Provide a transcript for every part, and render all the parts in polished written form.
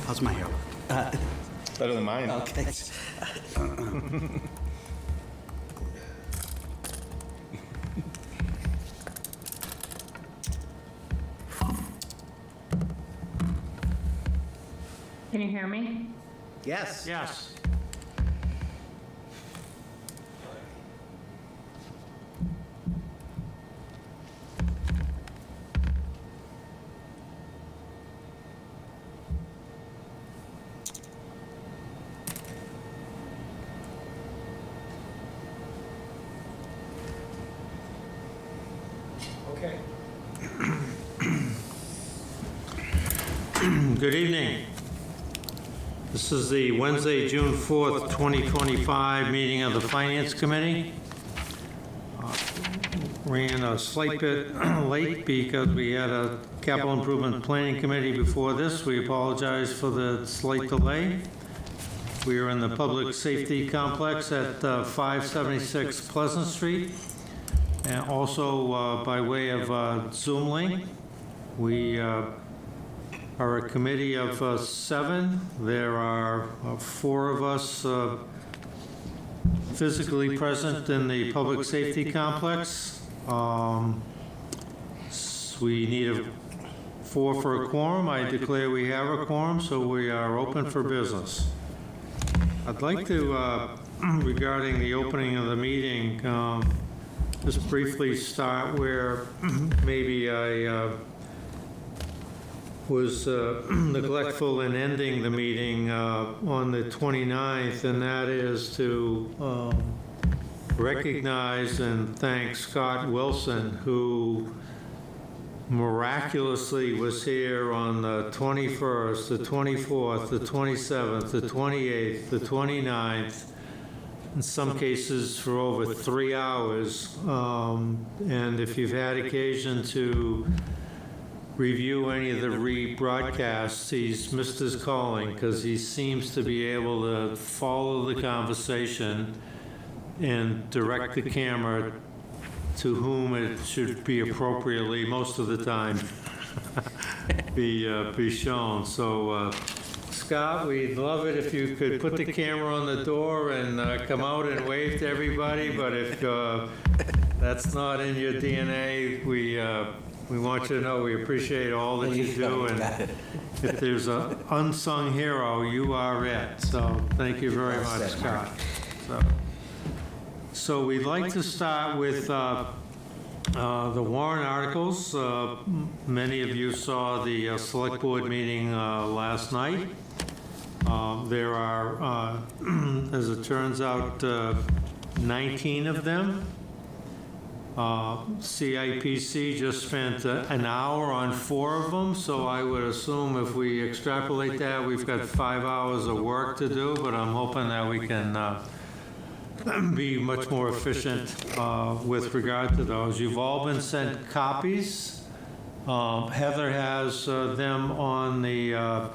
How's my hair? Better than mine. Okay. Can you hear me? Yes. Yes. Okay. Good evening. This is the Wednesday, June 4th, 2025 meeting of the Finance Committee. Ran a slight bit late because we had a Capital Improvement Planning Committee before this. We apologize for the slight delay. We are in the Public Safety Complex at 576 Pleasant Street. And also by way of Zoom link, we are a committee of 7. There are 4 of us physically present in the Public Safety Complex. We need 4 for a quorum. I declare we have a quorum, so we are open for business. I'd like to, regarding the opening of the meeting, just briefly start where maybe I was neglectful in ending the meeting on the 29th, and that is to recognize and thank Scott Wilson, who miraculously was here on the 21st, the 24th, the 27th, the 28th, the 29th, in some cases for over 3 hours. And if you've had occasion to review any of the rebroadcasts, he's missed his calling because he seems to be able to follow the conversation and direct the camera to whom it should be appropriately, most of the time, be shown. So, Scott, we'd love it if you could put the camera on the door and come out and wave to everybody, but if that's not in your DNA, we want you to know we appreciate all that you do, and if there's an unsung hero, you are it. So thank you very much, Scott. So we'd like to start with the warrant articles. Many of you saw the select board meeting last night. There are, as it turns out, 19 of them. CIPC just spent an hour on 4 of them, so I would assume if we extrapolate that, we've got 5 hours of work to do, but I'm hoping that we can be much more efficient with regard to those. You've all been sent copies. Heather has them on the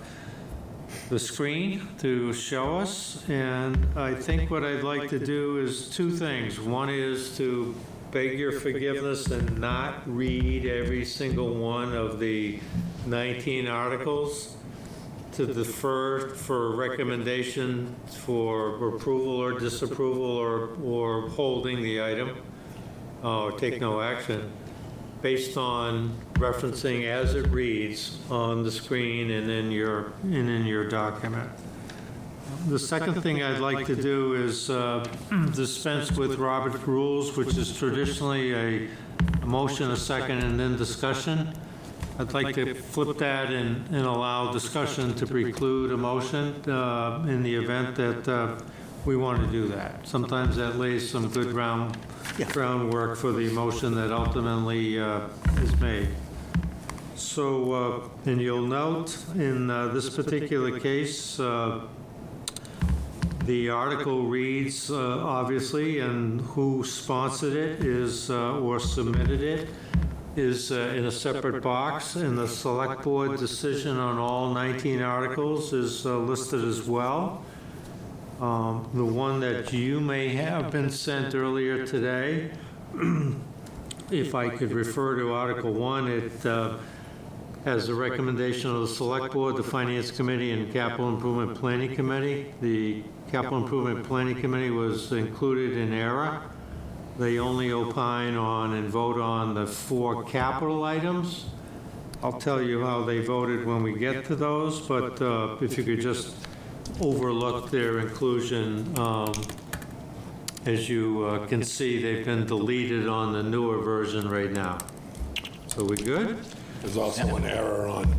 screen to show us, and I think what I'd like to do is 2 things. One is to beg your forgiveness and not read every single one of the 19 articles, to defer for recommendation for approval or disapproval or holding the item, or take no action, based on referencing as it reads on the screen and in your document. The second thing I'd like to do is dispense with Robert's rules, which is traditionally a motion, a second, and then discussion. I'd like to flip that and allow discussion to preclude a motion in the event that we want to do that. Sometimes that lays some good groundwork for the motion that ultimately is made. So, and you'll note in this particular case, the article reads, obviously, and who sponsored it is, or submitted it, is in a separate box, and the select board decision on all 19 articles is listed as well. The one that you may have been sent earlier today, if I could refer to Article 1, it as a recommendation of the Select Board, the Finance Committee, and Capital Improvement Planning Committee. The Capital Improvement Planning Committee was included in error. They only opine on and vote on the 4 capital items. I'll tell you how they voted when we get to those, but if you could just overlook their inclusion. As you can see, they've been deleted on the newer version right now. So we good? There's also an error on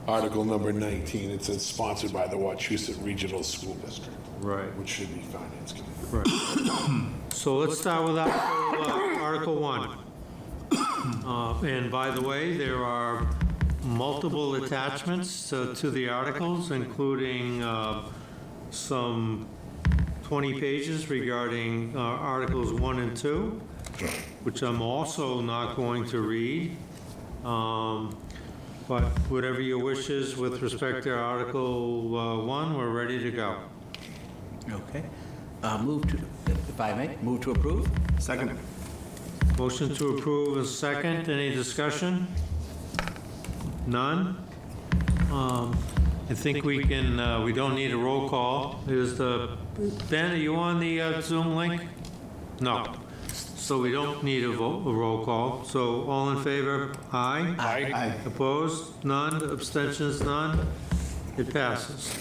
article number 19. It says sponsored by the Wachusett Regional School District. Right. Which should be Finance Committee. Right. So let's start with Article 1. And by the way, there are multiple attachments to the articles, including some 20 pages regarding Articles 1 and 2, which I'm also not going to read. But whatever your wishes with respect to Article 1, we're ready to go. Okay. Move to, if I may, move to approve? Second. Motion to approve is second. Any discussion? None? I think we can, we don't need a roll call. Ben, are you on the Zoom link? No. So we don't need a roll call. So all in favor? Aye. Aye. Opposed? None. Abstentions? None. It passes.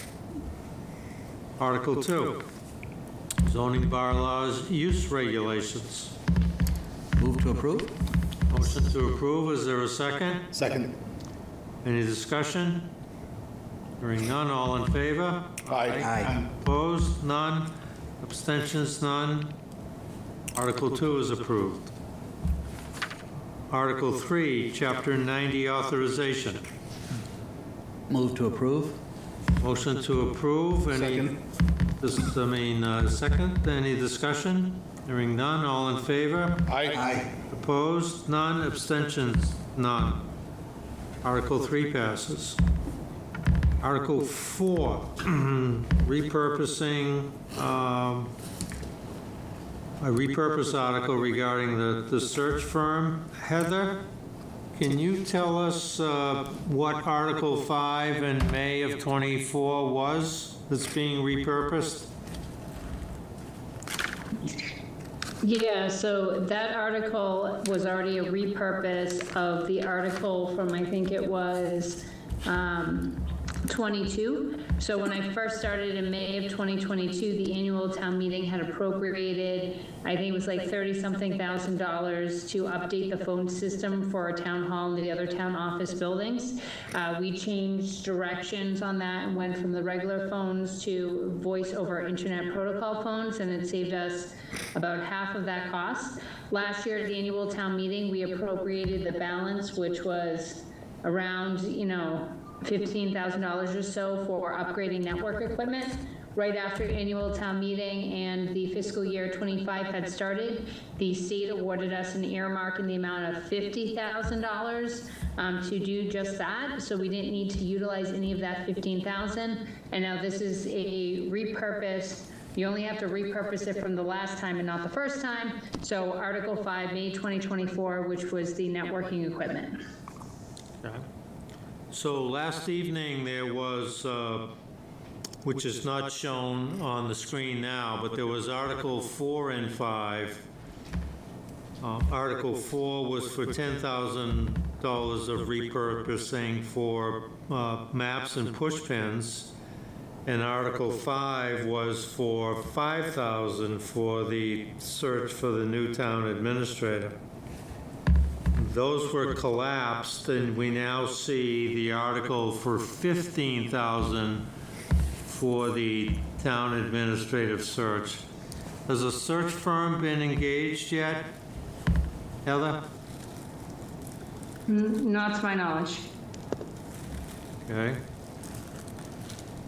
Article 2, zoning bylaws use regulations. Move to approve? Motion to approve. Is there a second? Second. Any discussion? Hearing none, all in favor? Aye. Opposed? None. Abstentions? None. Article 2 is approved. Article 3, Chapter 90 authorization. Move to approve? Motion to approve. Second. Second. Any discussion? Hearing none, all in favor? Aye. Opposed? None. Abstentions? None. Article 3 passes. Article 4, repurposing, a repurpose article regarding the search firm. Heather, can you tell us what Article 5 in May of '24 was that's being repurposed? Yeah, so that article was already a repurpose of the article from, I think it was 22. So when I first started in May of 2022, the annual town meeting had appropriated, I think it was like $30-something thousand to update the phone system for our town hall and the other town office buildings. We changed directions on that and went from the regular phones to voice over internet protocol phones, and it saved us about half of that cost. Last year at the annual town meeting, we appropriated the balance, which was around, $15,000 or so for upgrading network equipment. Right after annual town meeting and the fiscal year 25 had started, the state awarded us an earmark in the amount of $50,000 to do just that. So we didn't need to utilize any of that $15,000. And now this is a repurpose. You only have to repurpose it from the last time and not the first time. So Article 5, May 2024, which was the networking equipment. Okay. So last evening, there was, which is not shown on the screen now, but there was Article 4 and 5. Article 4 was for $10,000 of repurposing for maps and push pins, and Article 5 was for $5,000 for the search for the new town administrator. Those were collapsed, and we now see the article for $15,000 for the town administrative search. Has a search firm been engaged yet, Heather? Not to my knowledge. Okay.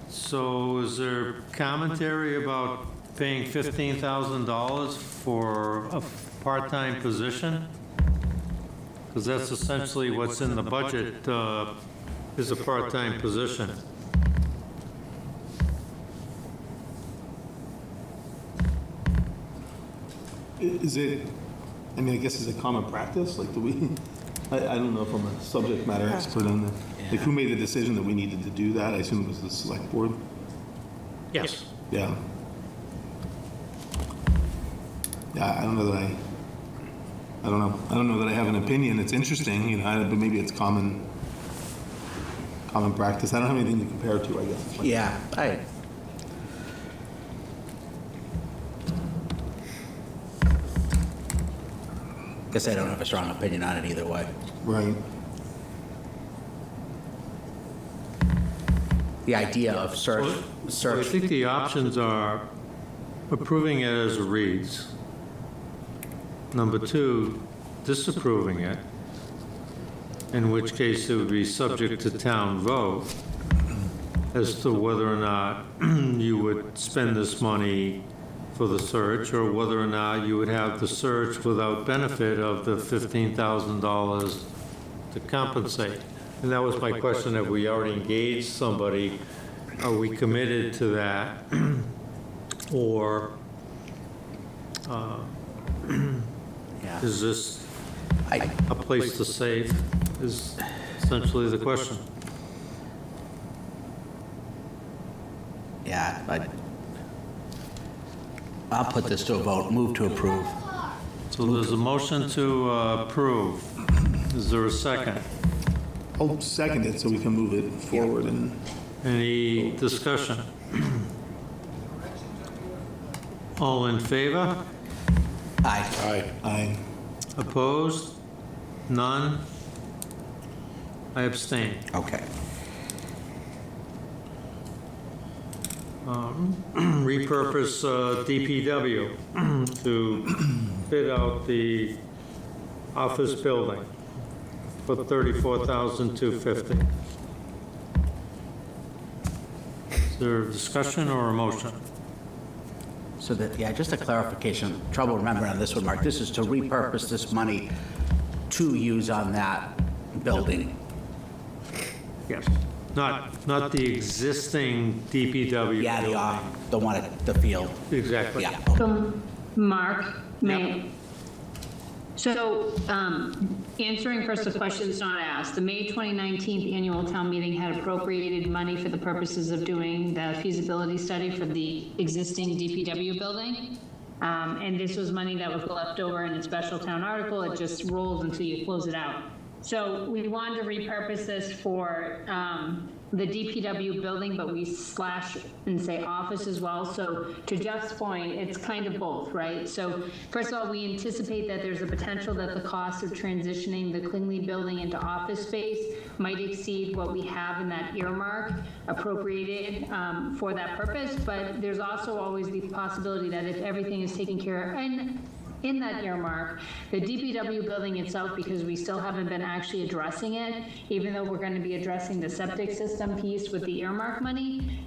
So is there commentary about paying $15,000 for a part-time position? Because that's essentially what's in the budget, is a part-time position. Is it, I mean, I guess is it common practice? Like, do we, I don't know if I'm a subject matter expert on that. Like, who made the decision that we needed to do that? I assume it was the select board? Yes. Yeah. Yeah, I don't know that I don't know that I have an opinion. It's interesting, you know, but maybe it's common practice. I don't have anything to compare it to, I guess. Yeah, guess I don't have a strong opinion on it either way. Right. The idea of So I search, think the options are approving it as it reads. Number two, disapproving it, in which case it would be subject to town vote as to whether or not you would spend this money for the search, or whether or not you would have the search without benefit of the $15,000 to compensate. And that was my question, have we already engaged somebody? Are we committed to that? Or yeah. is this I, a place to save, is essentially the question. yeah, I'll put this to a vote, move to approve. So there's a motion to approve. Is there a second? I'll second it so we can move it forward and. Any discussion? All in favor? Aye. Aye. Aye. Opposed? None? I abstain. Okay. Repurpose DPW to fit out the office building for $34,250. Is there a discussion or a motion? So that, yeah, just a clarification, trouble remembering on this one, Mark, this is to repurpose this money to use on that building. Yes. Not the existing DPW. Yeah, the one at the field. Exactly. Yeah. So, Mark, may, so, answering first the questions not asked, the May 2019 annual town meeting had appropriated money for the purposes of doing the feasibility study for the existing DPW building. And this was money that was left over in a special town article. It just rolls until you close it out. So we wanted to repurpose this for the DPW building, but we slash and say office as well. So to Jeff's point, it's kind of both, right? So first of all, we anticipate that there's a potential that the cost of transitioning the Clingley building into office space might exceed what we have in that earmark appropriated for that purpose. But there's also always the possibility that if everything is taken care of, and in that earmark, the DPW building itself, because we still haven't been actually addressing it, even though we're going to be addressing the septic system piece with the earmark money,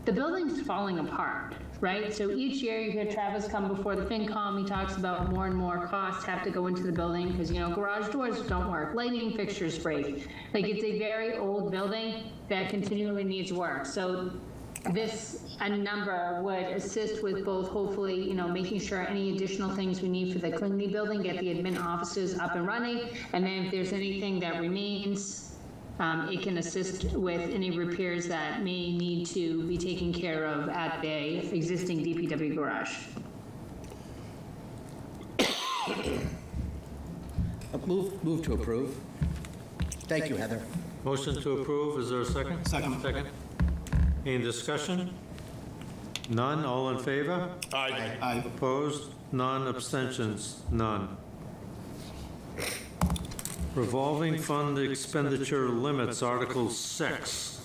the building's falling apart, right? So each year you hear Travis come before the FinCom, he talks about more and more costs have to go into the building because, you know, garage doors don't work, lighting fixtures break. Like, it's a very old building that continually needs work. So this, a number would assist with both, hopefully, you know, making sure any additional things we need for the Clingley building, get the admin offices up and running, and then if there's anything that remains, it can assist with any repairs that may need to be taken care of at the existing DPW garage. Move to approve. Thank you, Heather. Motion to approve, is there a second? Second. Second. Any discussion? None, all in favor? Aye. Aye. Opposed? None, abstentions? None. Revolving fund expenditure limits, Article 6.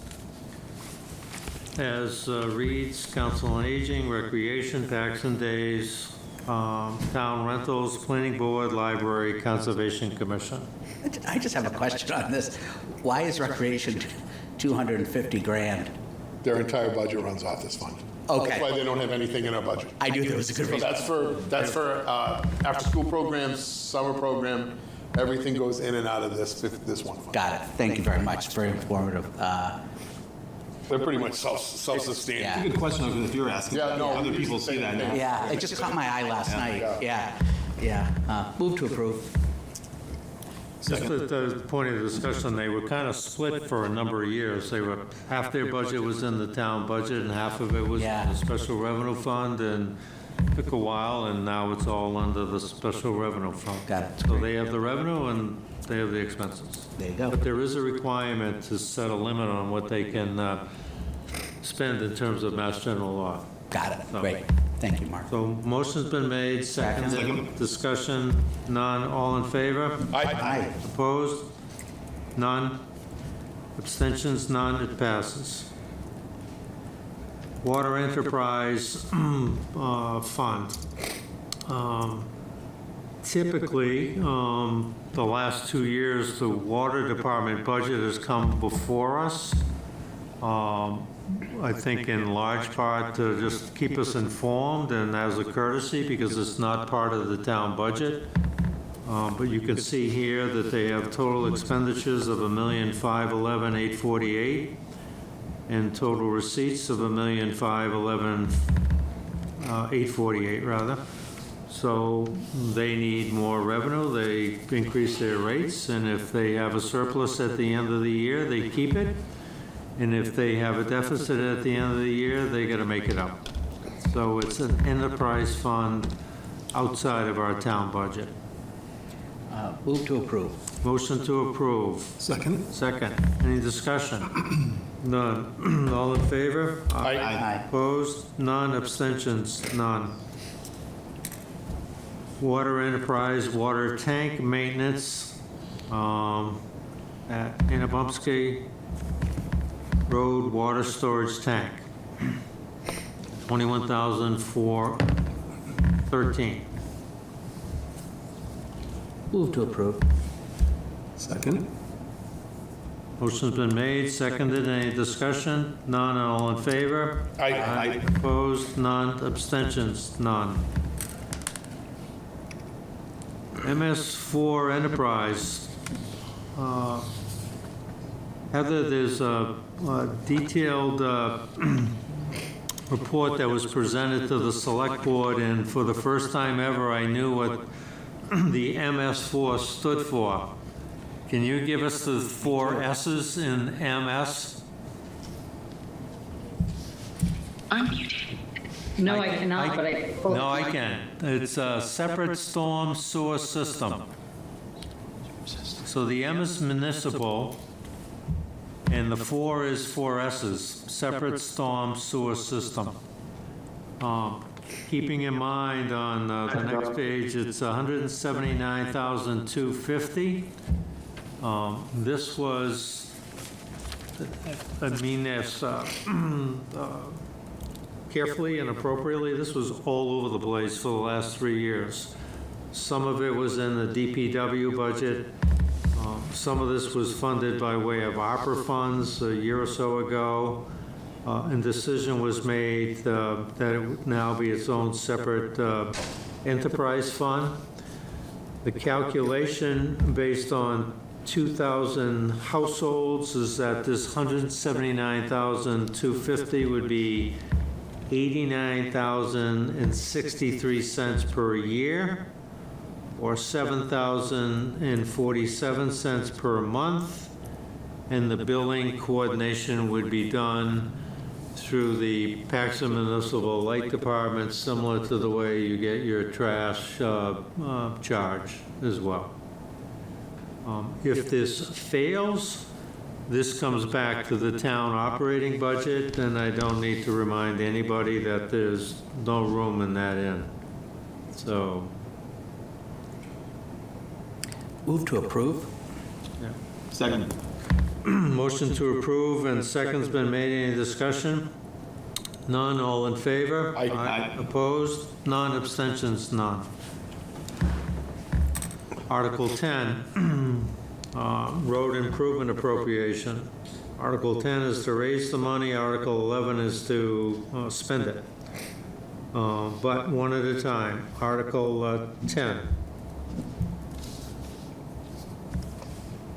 As reads, Council on Aging, Recreation, Paxton Days, Town Rentals, Planning Board, Library, Conservation Commission. I just have a question on this. Why is recreation 250 grand? Their entire budget runs off this fund. Okay. That's why they don't have anything in our budget. I knew there was a good So reason. that's for after-school programs, summer program, everything goes in and out of this one fund. Got it. Thank you very much. Very informative. They're pretty much self-sustaining. Yeah. Good question if you're asking. Yeah, no, Other people see that now. Yeah, it just caught my eye last night. Yeah. Move to approve. Just at the point of discussion, they were kind of split for a number of years. They were, half their budget was in the town budget and half of it was in Yeah. the special revenue fund, and took a while, and now it's all under the special revenue fund. Got it. So they have the revenue and they have the expenses. There you go. But there is a requirement to set a limit on what they can spend in terms of Mass General law. Got it. Great. Thank you, Mark. So motion's been made, seconded, Second. discussion, none, all in favor? Aye. Opposed? None. Abstentions? None. It passes. Water Enterprise Fund. Typically, the last 2 years, the Water Department budget has come before us. I think in large part to just keep us informed and as a courtesy, because it's not part of the town budget. But you can see here that they have total expenditures of $1,511,848 and total receipts of $1,511,848 rather. So they need more revenue, they increase their rates, and if they have a surplus at the end of the year, they keep it. And if they have a deficit at the end of the year, they got to make it up. So it's an enterprise fund outside of our town budget. Move to approve. Motion to approve. Second? Second. Any discussion? None. All in favor? Aye. Opposed? None. Abstentions? None. Water Enterprise Water Tank Maintenance at Annabumsky Road Water Storage Tank, $21,413. Move to approve. Second? Motion's been made, seconded. Any discussion? None. All in favor? Aye. Opposed? None. Abstentions? None. MS4 Enterprise. Heather, there's a detailed report that was presented to the Select Board, and for the first time ever, I knew what the MS4 stood for. Can you give us the 4 S's in MS? No, I cannot, but I. No, I can. It's a separate storm sewer system. So the M is municipal, and the 4 is 4 S's, separate storm sewer system. Keeping in mind on the next page, it's $179,250. This was, I mean this carefully and appropriately, this was all over the place for the last 3 years. Some of it was in the DPW budget. Some of this was funded by way of ARPA funds a year or so ago, and decision was made that it would now be its own separate enterprise fund. The calculation based on 2,000 households is that this $179,250 would be $89,063 per year, or $7,047 per month, and the billing coordination would be done through the Paxton Municipal Light Department, similar to the way you get your trash charge as well. If this fails, this comes back to the town operating budget, and I don't need to remind anybody that there's no room in that end. So, Move to approve. Second. motion to approve and second's been made. Any discussion? None. All in favor? Aye. Opposed? None. Abstentions? None. Article 10, road improvement appropriation. Article 10 is to raise the money. Article 11 is to spend it. But one at a time. Article 10.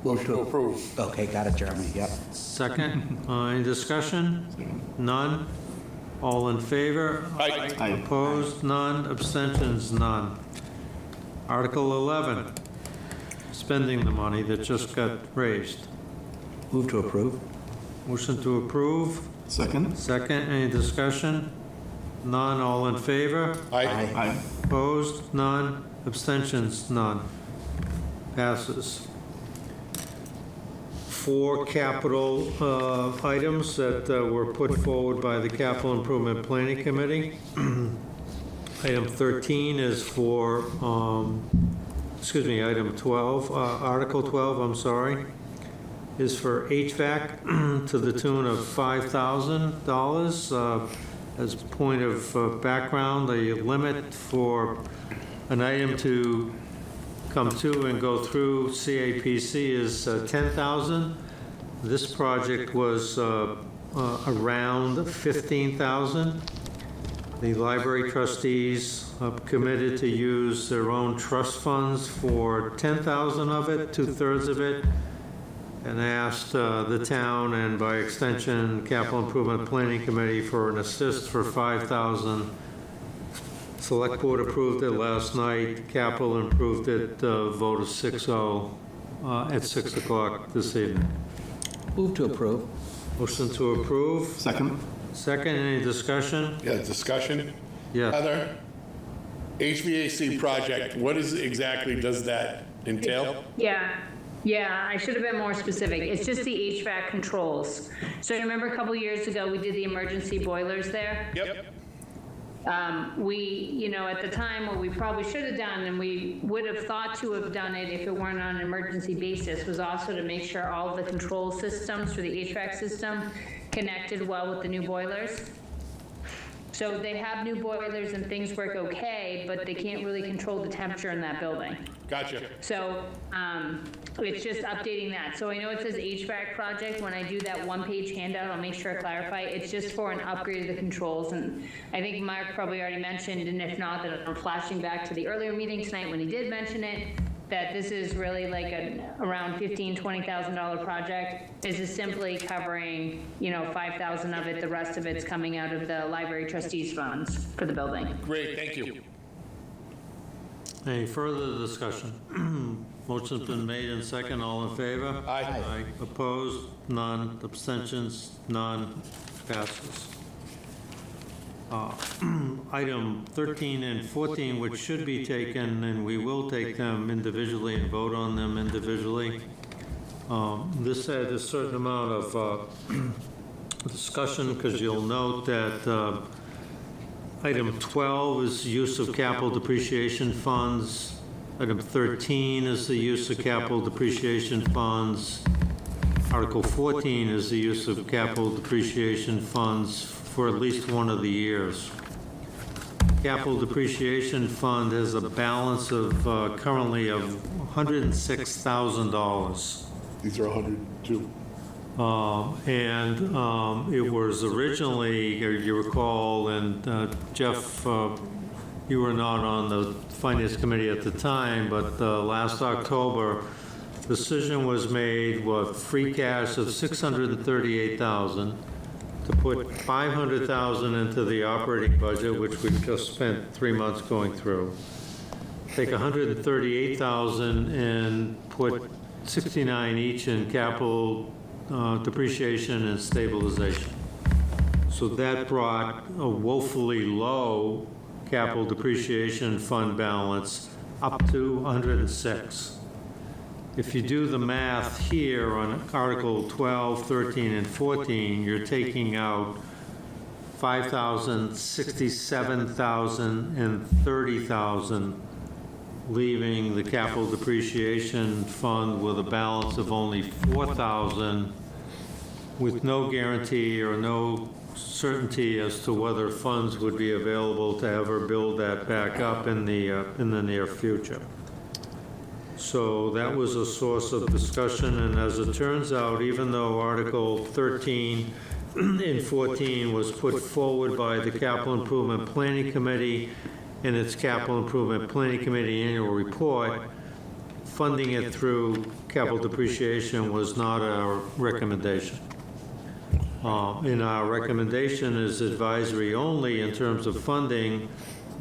Move to approve. Approve. Okay, got it, Jeremy. Yep. Second, any discussion? None? All in favor? Aye. Aye. Opposed? None. Abstentions? None. Article 11, spending the money that just got raised. Move to approve. Motion to approve. Second? Second, any discussion? None, all in favor? Aye. Aye. Opposed? None. Abstentions? None. Passes. 4 capital items that were put forward by the Capital Improvement Planning Committee. Item 13 is for, item 12, Article 12, I'm sorry, is for HVAC to the tune of $5,000. As a point of background, the limit for an item to come to and go through CAPC is $10,000. This project was around $15,000. The library trustees committed to use their own trust funds for $10,000 of it, 2/3 of it, and asked the town and by extension Capital Improvement Planning Committee for an assist for $5,000. Select Board approved it last night. Capital approved it, vote of 6-0 at 6 o'clock this evening. Move to approve. Motion to approve. Second? Second, any discussion? Yeah, discussion? Yes. Heather, HVAC project, what is exactly does that entail? Yeah, I should have been more specific. It's just the HVAC controls. So remember a couple years ago, we did the emergency boilers there? Yep. At the time, what we probably should have done, and we would have thought to have done it if it weren't on an emergency basis, was also to make sure all the control systems for the HVAC system connected well with the new boilers. So they have new boilers and things work okay, but they can't really control the temperature in that building. Gotcha. So it's just updating that. So I know it says HVAC project. When I do that one-page handout, I'll make sure I clarify. It's just for an upgrade of the controls. And I think Mark probably already mentioned, and if not, then I'm flashing back to the earlier meeting tonight when he did mention it, that this is really like around $15,000, $20,000 project. This is simply covering, $5,000 of it. The rest of it's coming out of the library trustees funds for the building. Great, thank you. Any further discussion? Motion's been made and second, all in favor? Aye. Opposed? None. Abstentions? None. Passes. Item 13 and 14, which should be taken, and we will take them individually and vote on them individually. This had a certain amount of discussion, because you'll note that item 12 is use of capital depreciation funds. Item 13 is the use of capital depreciation funds. Article 14 is the use of capital depreciation funds for at least one of the years. Capital depreciation fund has a balance of currently of $106,000. These are 102. It was originally, you recall, and Jeff, you were not on the Finance Committee at the time, but last October, decision was made with free cash of $638,000 to put $500,000 into the operating budget, which we've just spent 3 months going through. Take $138,000 and put $69,000 each in capital depreciation and stabilization. So that brought a woefully low capital depreciation fund balance up to 106. If you do the math here on Article 12, 13, and 14, you're taking out $5,000, $67,000, and $30,000, leaving the capital depreciation fund with a balance of only $4,000, with no guarantee or no certainty as to whether funds would be available to ever build that back up in the near future. So that was a source of discussion, and as it turns out, even though Article 13 and 14 was put forward by the Capital Improvement Planning Committee in its Capital Improvement Planning Committee annual report, funding it through capital depreciation was not our recommendation. And our recommendation is advisory only in terms of funding,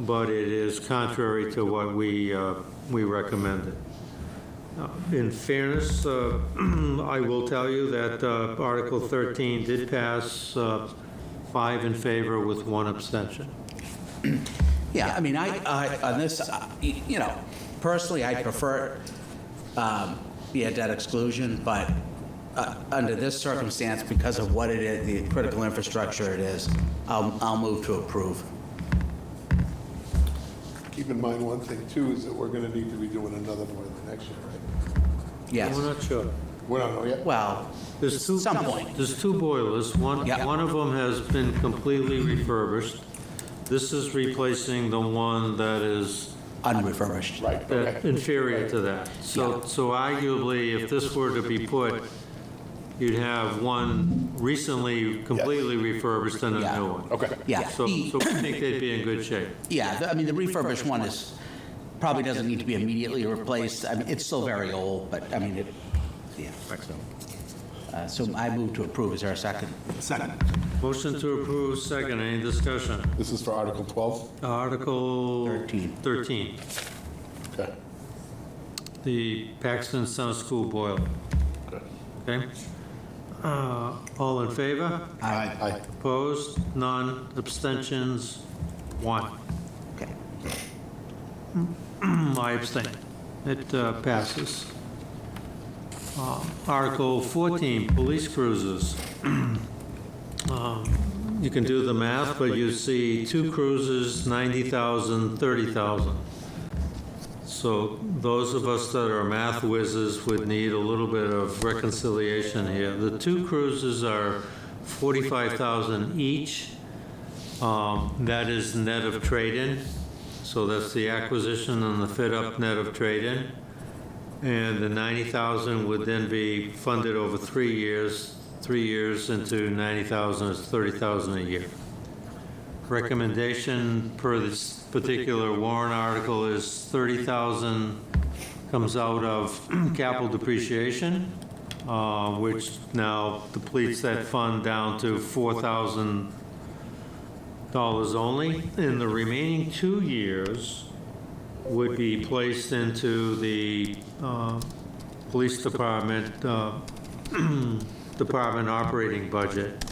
but it is contrary to what we recommended. In fairness, I will tell you that Article 13 did pass 5 in favor with 1 abstention. Yeah, I mean, on this, you know, personally, I prefer a debt exclusion, but under this circumstance, because of what it is, the critical infrastructure it is, I'll move to approve. Keep in mind one thing too, is that we're gonna need to be doing another boiler next year, right? Yes. We're not sure. We don't know yet. Well, There's two, some point. there's 2 boilers. One Yeah. of them has been completely refurbished. This is replacing the one that is Unrefurbished. Right, okay. inferior to that. So arguably, if this were to be put, you'd have one recently completely refurbished and a Yeah. new one. Okay. Yeah. So we think they'd be in good shape. Yeah, I mean, the refurbished one is, probably doesn't need to be immediately replaced. I mean, it's still very old, but I mean, yeah. So I move to approve. Is there a second? Second. Motion to approve, second. Any discussion? This is for Article 12? Article 13. Okay. The Paxton Center School boiler. Okay? All in favor? Aye. Opposed? None. Abstentions? 1. Okay. I abstain. It passes. Article 14, police cruisers. You can do the math, but you see 2 cruisers, 90,000, 30,000. So those of us that are math whizzes would need a little bit of reconciliation here. The 2 cruisers are 45,000 each. That is net of trade-in. So that's the acquisition and the fit-up net of trade-in. And the 90,000 would then be funded over 3 years. 3 years into 90,000 is 30,000 a year. Recommendation per this particular warrant article is 30,000 comes out of capital depreciation, which now depletes that fund down to $4,000 only. And the remaining 2 years would be placed into the police department operating budget,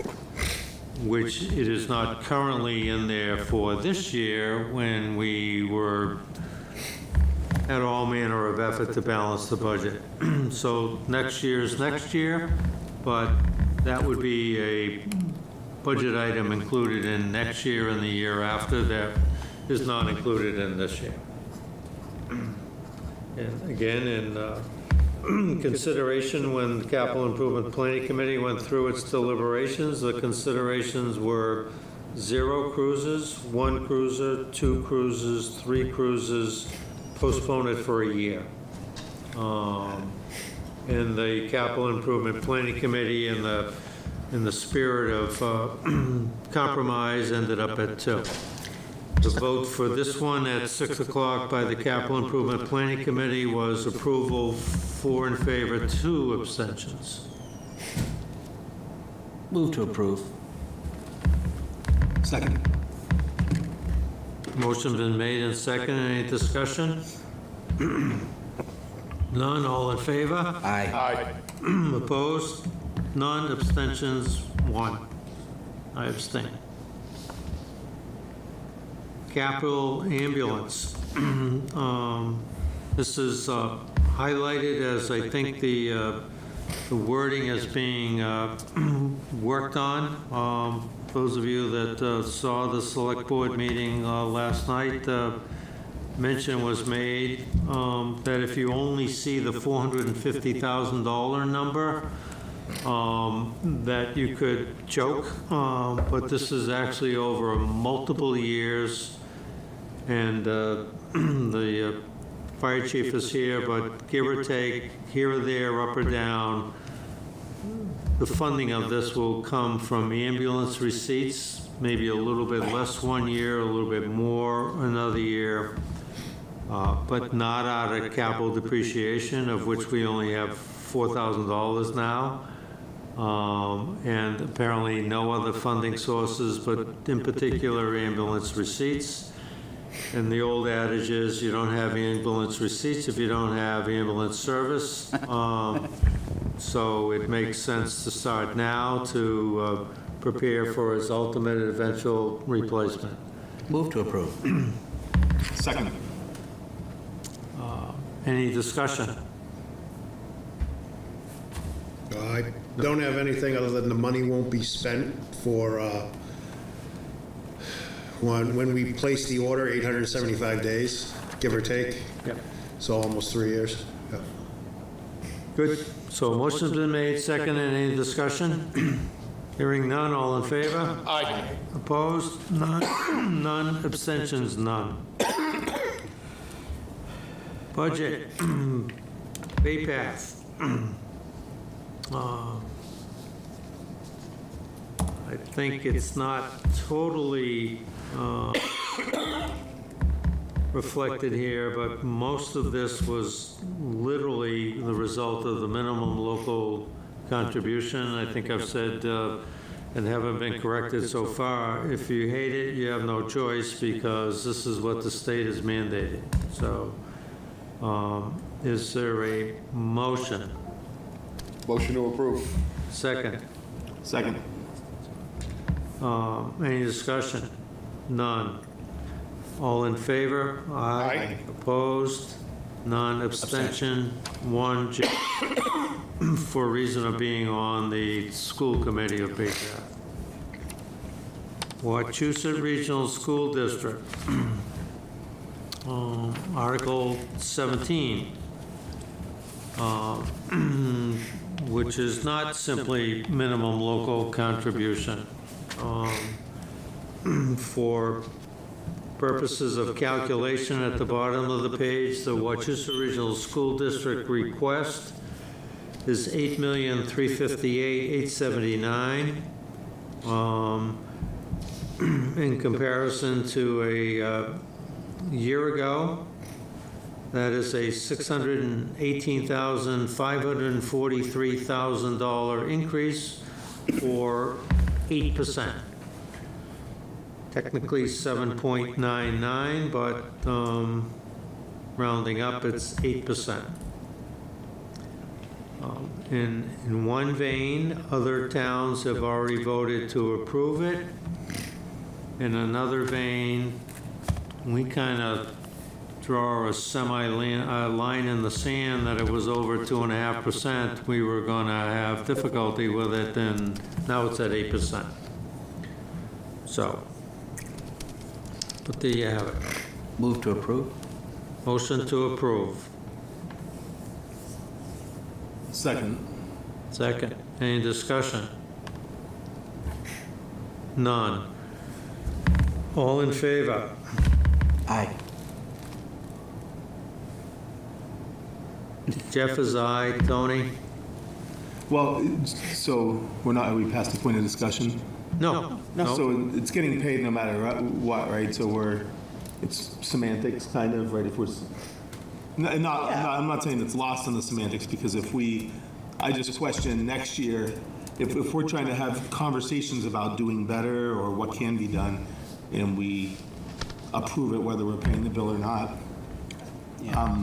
which it is not currently in there for this year when we had all manner of effort to balance the budget. So next year's next year, but that would be a budget item included in next year and the year after that is not included in this year. And again, in consideration, when the Capital Improvement Planning Committee went through its deliberations, the considerations were 0 cruises, 1 cruiser, 2 cruises, 3 cruises, postpone it for a year. And the Capital Improvement Planning Committee, in the spirit of compromise, ended up at 2. The vote for this one at 6 o'clock by the Capital Improvement Planning Committee was approval, 4 in favor, 2 abstentions. Move to approve. Second. Motion been made and seconded. Any discussion? None. All in favor? Aye. Aye. Opposed? None. Abstentions? 1. I abstain. Capital ambulance. This is highlighted as, I think, the wording is being worked on. Those of you that saw the select board meeting last night, mention was made that if you only see the $450,000 number, that you could choke, but this is actually over multiple years. And the fire chief is here, but give or take, here or there, up or down, the funding of this will come from ambulance receipts, maybe a little bit less one year, a little bit more another year, but not out of capital depreciation, of which we only have $4,000 now. And apparently no other funding sources, but in particular ambulance receipts. And the old adage is you don't have ambulance receipts if you don't have ambulance service. So it makes sense to start now to prepare for its ultimate and eventual replacement. Move to approve. Second. Any discussion? I don't have anything other than the money won't be spent for, when we place the order, 875 days, give or take. Yep. So almost 3 years. Yeah. Good. So a motion's been made, second, and any discussion? Hearing none, all in favor? Aye. Opposed? None. None. Abstentions? None. Budget. Pay path. I think it's not totally reflected here, but most of this was literally the result of the minimum local contribution. I think I've said, and haven't been corrected so far, if you hate it, you have no choice because this is what the state has mandated. So, is there a motion? Motion to approve. Second. Second. Any discussion? None. All in favor? Aye. Opposed? None. Abstention? One. For reason of being on the school committee of Bay Path. Wachusett Regional School District. Article 17. Which is not simply minimum local contribution. For purposes of calculation at the bottom of the page, the Wachusett Regional School District request is $8,358,879. In comparison to a year ago, that is a $618,543,000 increase, or 8%. Technically 7.99, but rounding up, it's 8%. In one vein, other towns have already voted to approve it. In another vein, we kind of draw a line in the sand that it was over 2.5%, we were going to have difficulty with it, and now it's at 8%. So, but there you have it. Move to approve. Motion to approve. Second. Second. Any discussion? None. All in favor? Aye. Jeff is aye. Tony? Well, so are we past the point of discussion? No. No. So it's getting paid no matter what, right? So it's semantics kind of, right? If we're, I'm not saying it's lost in the semantics, because I just question next year, if we're trying to have conversations about doing better or what can be done, and we approve it whether we're paying the bill or not. Yeah.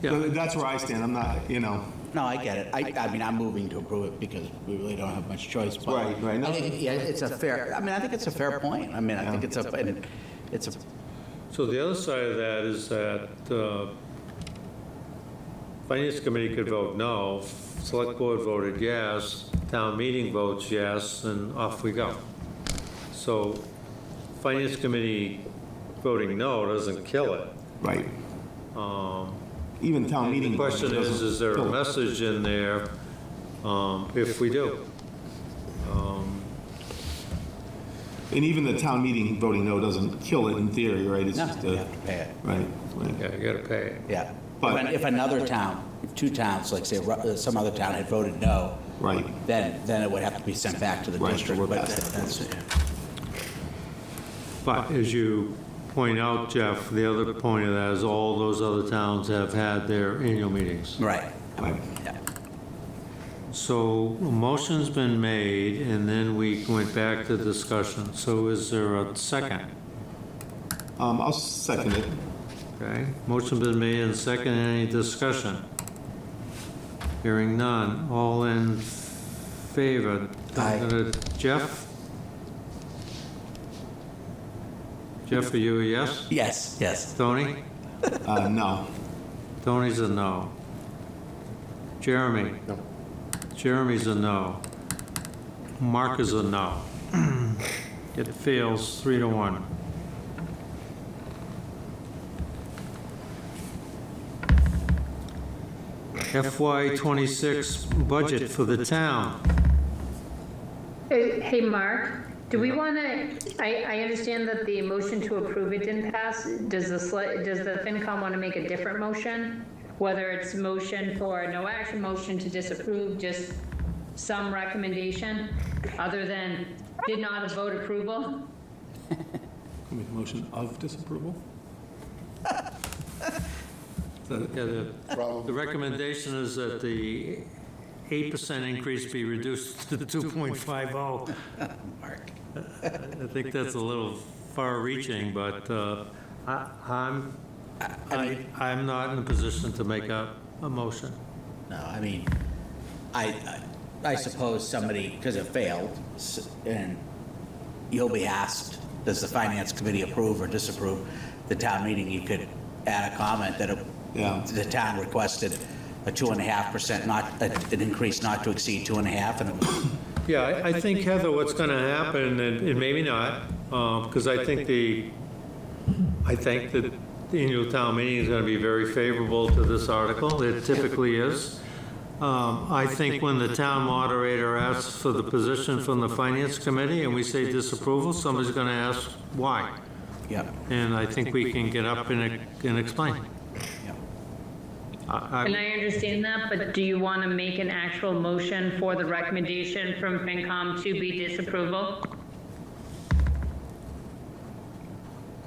But that's where I stand. I'm not, No, I get it. I mean, I'm moving to approve it because we really don't have much choice. But Right. I think, it's a fair, I think it's a fair point. I mean, I think it's a, So the other side of that is that Finance Committee could vote no, Select Board voted yes, Town Meeting votes yes, and off we go. So Finance Committee voting no doesn't kill it. right. Even town meeting. The question is there a kill it. message in there if we do? And even the town meeting voting no doesn't kill it in theory, right? It's no, just you have to pay it. right. Yeah, you gotta pay it. Yeah. But- If another town, if two towns, like say some other town had voted no, Right. then it would have to be sent back to the Right, district. we're But past that. But as you point out, Jeff, the other point of that is all those other towns have had their annual meetings. Right. Right. Yeah. So a motion's been made, and then we went back to discussion. So is there a second? I'll second it. Okay, motion been made and second. Any discussion? Hearing none. All in favor? Aye. Jeff? Jeff, are you a yes? Yes, yes. Tony? No. Tony's a no. Jeremy? No. Jeremy's a no. Mark is a no. It fails 3-1. FY '26 budget for the town. Hey, Mark, do we want to, I understand that the motion to approve it didn't pass. Does the FinCom want to make a different motion? Whether it's motion for no action, motion to disapprove, just some recommendation, other than did not vote approval? Can we make a motion of disapproval? Yeah, the recommendation is that the 8% increase be reduced to 2.50. Mark. I think that's a little far-reaching, but I'm not in a position to make a motion. No, I mean, I suppose somebody, because it failed, and you'll be asked, does the finance committee approve or disapprove the town meeting? You could add a comment that the town requested a 2.5%, not an increase not to exceed 2.5, and it was. Yeah, I think, Heather, what's going to happen, and maybe not, because I think that the annual town meeting is going to be very favorable to this article. It typically is. I think when the town moderator asks for the position from the finance committee and we say disapproval, somebody's going to ask why. Yep. And I think we can get up and explain. Yep. And I understand that, but do you want to make an actual motion for the recommendation from FinCom to be disapproval?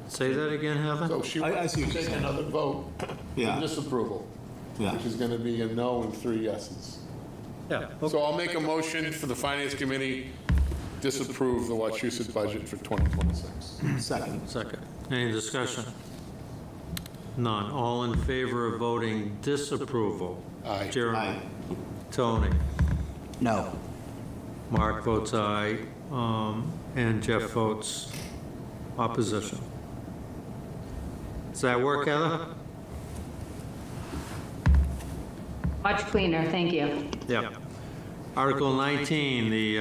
Say that again, Heather? So she I wants see to what you're take saying. another vote Yeah. for disapproval, Yeah. which is going to be a no and 3 yeses. Yeah. So I'll make a motion for the finance committee disapprove the Wachusett budget for 2026. Second. Any discussion? None. All in favor of voting disapproval? Aye. Jeremy? Aye. Tony? No. Mark votes aye, and Jeff votes opposition. Does that work, Heather? Much cleaner, thank you. Yeah. Article 19, the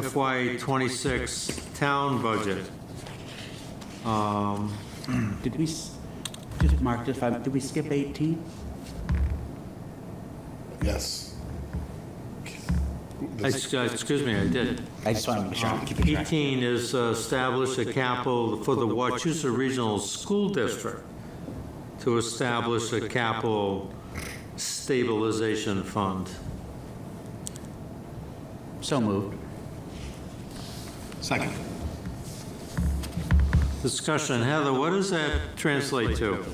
FY '26 town budget. Did we, just Mark, did we skip 18? Yes. Excuse me, I did. I just want to make sure I'm keeping track. 18 is establish a capital for the Wachusett Regional School District to establish a capital stabilization fund. So moved. Second. Discussion. Heather, what does that translate to?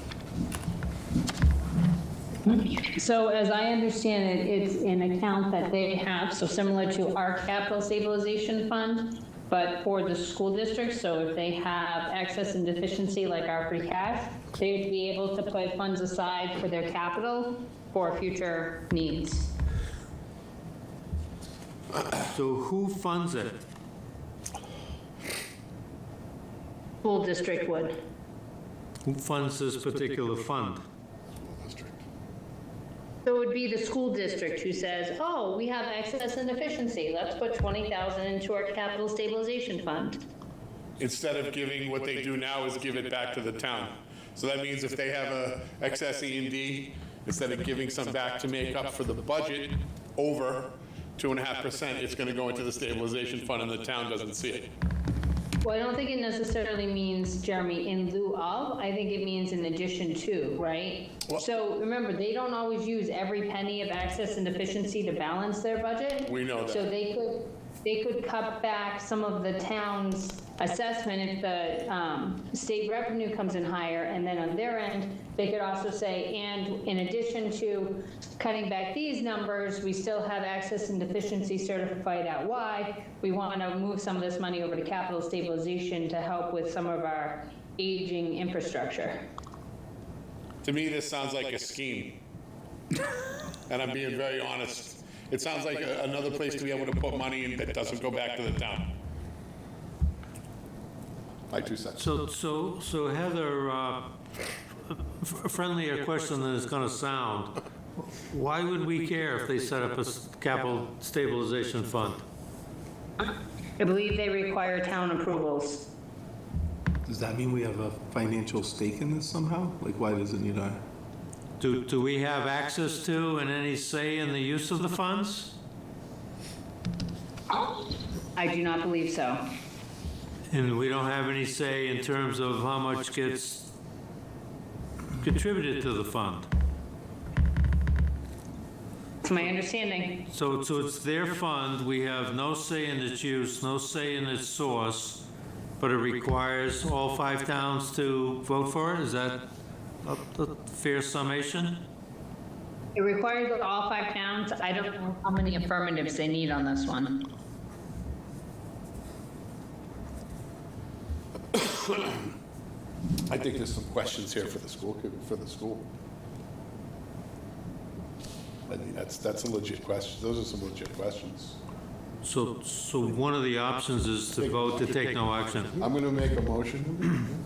So as I understand it, it's an account that they have, so similar to our capital stabilization fund, but for the school district. So if they have excess and deficiency like our free cash, they would be able to put funds aside for their capital for future needs. So who funds it? School district would. Who funds this particular fund? So it would be the school district who says, oh, we have excess and deficiency, let's put 20,000 into our capital stabilization fund. Instead of giving, what they do now is give it back to the town. So that means if they have a excess E&D, instead of giving some back to make up for the budget over 2.5%, it's going to go into the stabilization fund and the town doesn't see it. Well, I don't think it necessarily means, Jeremy, in lieu of. I think it means in addition to, right? Well- So remember, they don't always use every penny of excess and deficiency to balance their budget. We know that. So they could cut back some of the town's assessment if the state revenue comes in higher, and then on their end, they could also say, and in addition to cutting back these numbers, we still have excess and deficiency certified out why. We want to move some of this money over to capital stabilization to help with some of our aging infrastructure. To me, this sounds like a scheme. And I'm being very honest. It sounds like another place to be able to put money in that doesn't go back to the town. My 2 cents. So Heather, a friendlier question than it's going to sound. Why would we care if they set up a capital stabilization fund? I believe they require town approvals. Does that mean we have a financial stake in this somehow? Like, why does it need our? Do we have access to and any say in the use of the funds? I do not believe so. And we don't have any say in terms of how much gets contributed to the fund? That's my understanding. So it's their fund, we have no say in its use, no say in its source, but it requires all 5 towns to vote for it? Is that a fair summation? It requires all 5 towns. I don't know how many affirmatives they need on this one. I think there's some questions here for the school. I mean, that's a legit question. Those are some legit questions. So one of the options is to vote to take no action. I'm going to make a motion.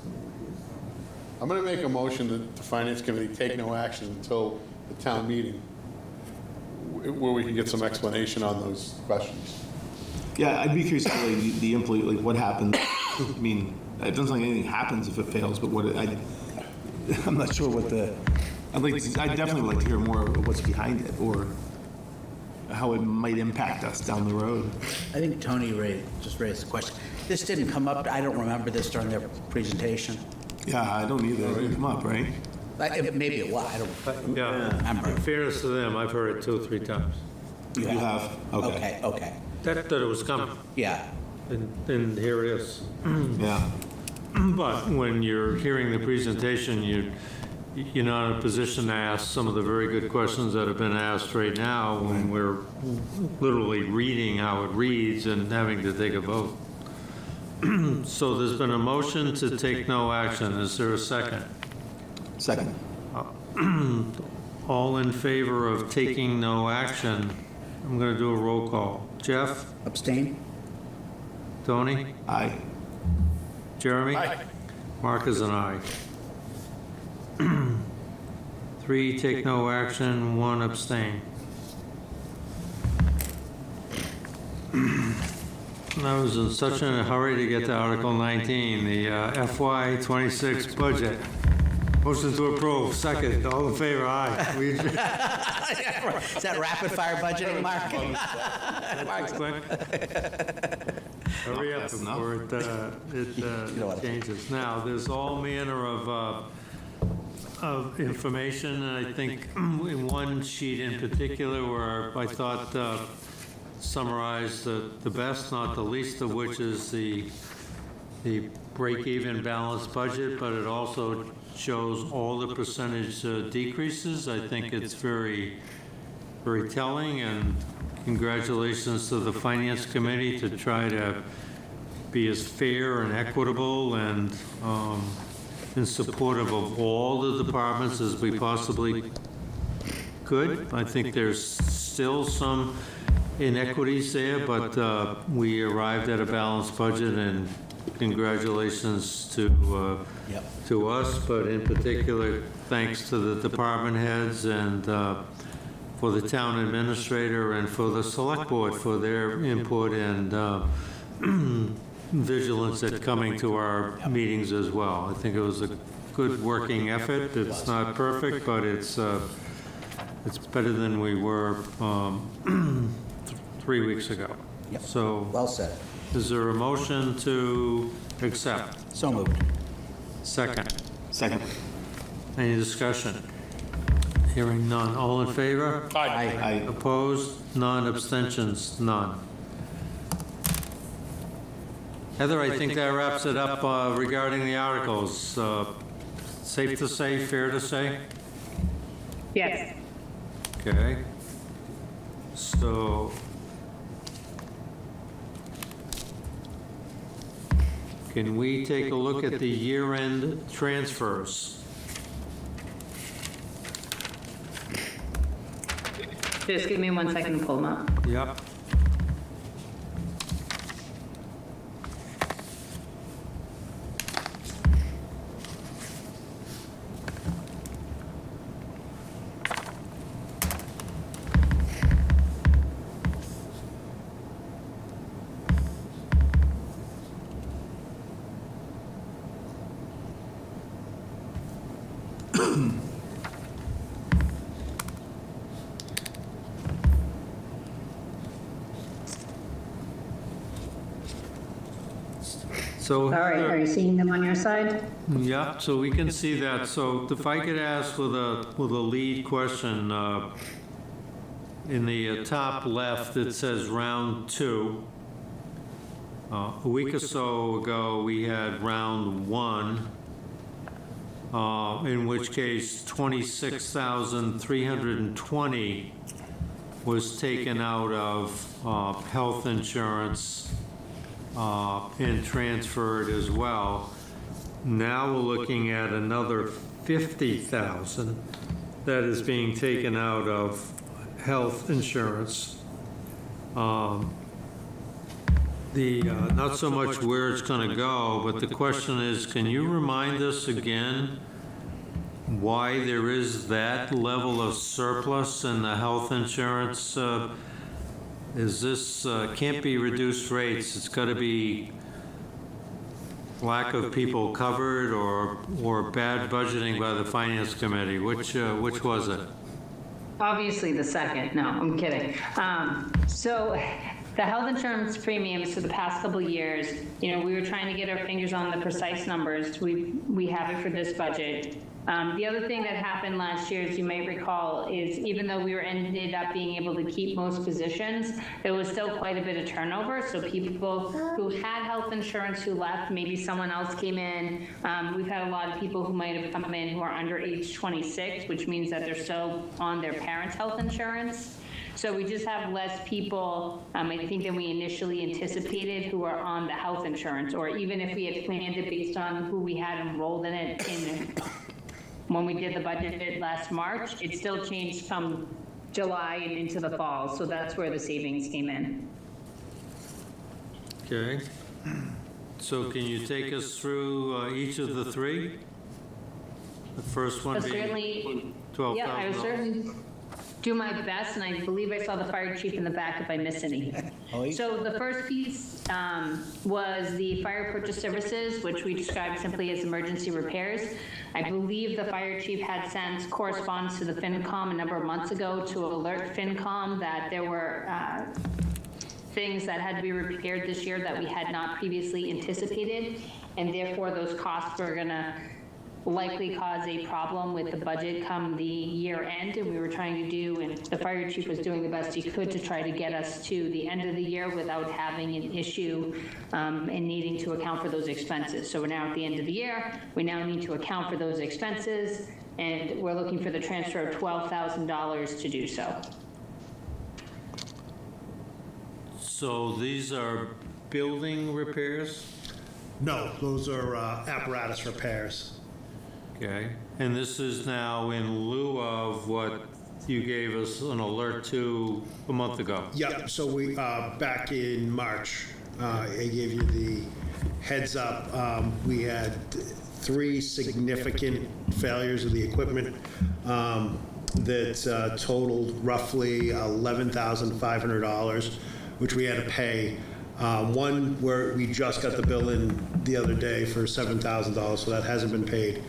I'm going to make a motion that the Finance Committee take no action until the town meeting, where we can get some explanation on those questions. Yeah, I'd be curious to like like what happens. I mean, it doesn't sound like anything happens if it fails, but I'm not sure what the. I'd definitely like to hear more of what's behind it or how it might impact us down the road. I think Tony just raised the question. This didn't come up, I don't remember this during their presentation. Yeah, I don't either. It didn't come up, right? Maybe it was, I don't Yeah, remember. in fairness to them, I've heard it 2 or 3 times, You have? Okay. Okay, that it was coming, yeah. and here it is. Yeah. But when you're hearing the presentation, you're not in a position to ask some of the very good questions that have been asked right now when we're literally reading how it reads and having to take a vote. So there's been a motion to take no action. Is there a second? Second. All in favor of taking no action? I'm going to do a roll call. Jeff? Abstain? Tony? Aye. Jeremy? Aye. Mark is an aye. 3 take no action, 1 abstain. I was in such a hurry to get to Article 19, the FY '26 budget. Motion to approve, second. All in favor, aye. Is that rapid fire budgeting, Mark? Quick. Hurry up That's enough. before it changes. Now, there's all manner of information, and I think in one sheet in particular where I thought summarized the best, not the least of which is the break-even balanced budget, but it also shows all the percentage decreases. I think it's very, very telling, and congratulations to the Finance Committee to try to be as fair and equitable and supportive of all the departments as we possibly could. I think there's still some inequities there, but we arrived at a balanced budget, and congratulations to us, but in particular, thanks to the department heads and for the town administrator and for the select board for their input and vigilance at coming to our meetings as well. I think it was a good working effort. It's not perfect, but it's better than we were 3 weeks ago. Yep. So Well said. is there a motion to accept? So moved. Second. Second. Any discussion? Hearing none. All in favor? Aye. Opposed? None. Abstentions? None. Heather, I think that wraps it up regarding the articles. Safe to say, fair to say? Yes. Okay. So, Can we take a look at the year-end transfers? Just give me 1 second to pull them up. Yep. So, All right, are you seeing them on your side? yeah, so we can see that. So if I could ask with a lead question, in the top left, it says round 2. A week or so ago, we had round 1, in which case 26,320 was taken out of health insurance and transferred as well. Now we're looking at another 50,000 that is being taken out of health insurance. Not so much where it's going to go, but the question is, can you remind us again why there is that level of surplus in the health insurance? Is this, can't be reduced rates, it's got to be lack of people covered or bad budgeting by the finance committee? Which was it? Obviously the second, no, I'm kidding. So the health insurance premiums for the past couple of years, we were trying to get our fingers on the precise numbers. We have it for this budget. The other thing that happened last year, as you may recall, is even though we ended up being able to keep most positions, there was still quite a bit of turnover. So people who had health insurance who left, maybe someone else came in. We've had a lot of people who might have come in who are under age 26, which means that they're still on their parents' health insurance. So we just have less people, I think, than we initially anticipated who are on the health insurance, or even if we had planned it based on who we had enrolled in it when we did the budget last March, it still changed from July and into the fall. So that's where the savings came in. Okay. So can you take us through each of the three? The first one So being certainly, $12,000. yeah, I would certainly do my best, and I believe I saw the fire chief in the back if I missed any. So the first piece was the fire purchase services, which we described simply as emergency repairs. I believe the fire chief had sent correspondence to the FinCom a number of months ago to alert FinCom that there were things that had to be repaired this year that we had not previously anticipated, and therefore those costs were going to likely cause a problem with the budget come the year end. And we were trying to do, and the fire chief was doing the best he could to try to get us to the end of the year without having an issue and needing to account for those expenses. So we're now at the end of the year. We now need to account for those expenses, and we're looking for the transfer of $12,000 to do so. So these are building repairs? No, those are apparatus repairs. Okay. And this is now in lieu of what you gave us an alert to a month ago? Yep, so we, back in March, I gave you the heads up. We had 3 significant failures of the equipment that totaled roughly $11,500, which we had to pay. One where we just got the bill in the other day for $7,000, so that hasn't been paid.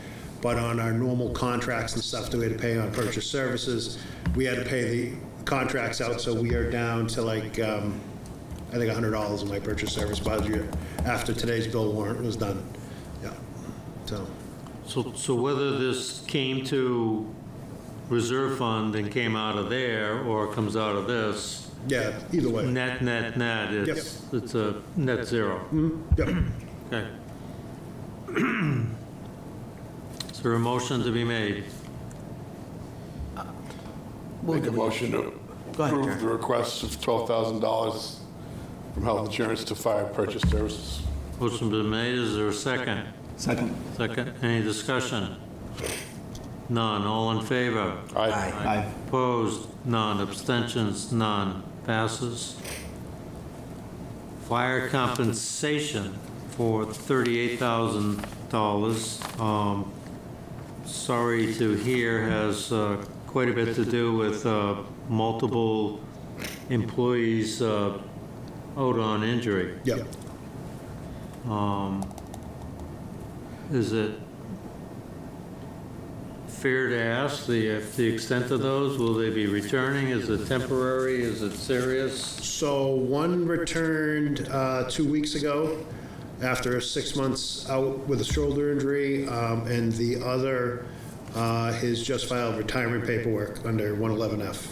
But on our normal contracts and stuff that we had to pay on purchase services, we had to pay the contracts out, so we are down to like, I think $100 in my purchase service budget after today's bill warrant was done. Yeah, so. So whether this came to reserve fund and came out of there, or comes out of this, Yeah, either way. net, it's a net zero. Yep. Okay. Is there a motion to be made? Make a motion to Go ahead, approve the request of $12,000 from health insurance to fire purchase services. Motion been made, is there a second? Second. Second, any discussion? None, all in favor? Aye. Aye. Opposed? None, abstentions? None, passes. Fire compensation for $38,000. Sorry to hear, has quite a bit to do with multiple employees out on injury. Yep. Is it fair to ask the extent of those? Will they be returning? Is it temporary? Is it serious? So one returned 2 weeks ago after 6 months out with a shoulder injury, and the other has just filed retirement paperwork under 111F,